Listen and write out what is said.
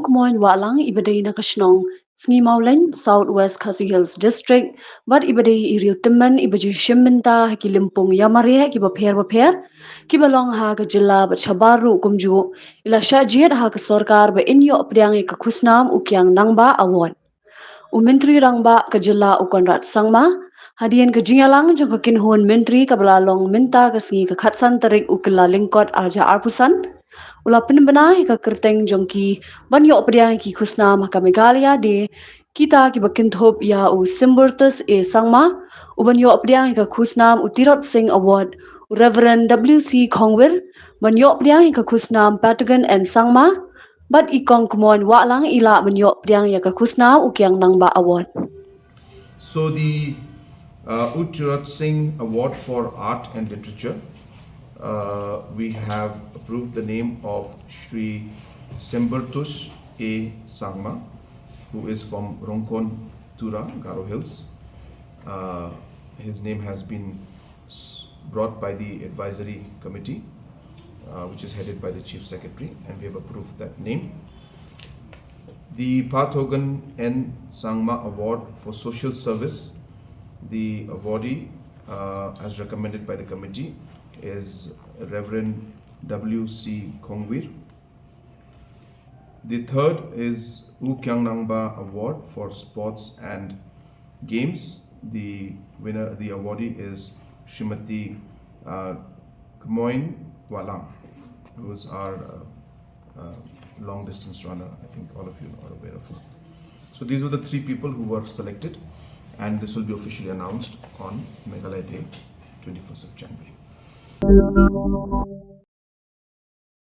Kmoiñ Wahlang ibadai na kasnong Sni Mauleng, Southwest Khasi Hills District, but ibadai iriu teman ibaju shiminta haki limpung yamare ki bapher ki balong ha ka jilla ba chabaru kumju ila shajiat ha ka sarkar ba Ioh Pdiang ka khusnam u Kiang Nangbah award. Menteri Rangba ka jilla u konrat sangma hadian ka jingalang jong ka kinhon menteri ka belalong minta ka singi ka khatsan tarik u kila lingkot arja arpusan ula penbenah ka kerteng jongki ban Ioh Pdiang ki khusnam ka Meghalaya de kita ki bakinthop ya u simburtus sangma u ban Ioh Pdiang ka khusnam u tirot sing award u Reverend WC Khongwir ban Ioh Pdiang ka khusnam patagon and sangma bat ikong Kmoiñ Wahlang ila ban Ioh Pdiang ya ka khusnam u Kiang Nangbah award. So the Utcharat Singh Award for Art and Literature, we have approved the name of Shri Sembertus A. Sangma, who is from Rongkon, Tura, Garo Hills. His name has been brought by the advisory committee, which is headed by the Chief Secretary, and we have approved that name. The Pathogan N. Sangma Award for Social Service, the awardee, as recommended by the committee, is Reverend W.C. Khongwir. The third is Kiang Nangbah Award for Sports and Games. The awardee is Srimati Kmoiñ Wahlang, who is our long distance runner. I think all of you are aware of her. So these were the three people who were selected, and this will be officially announced on Meghalaya Day, 21st of January.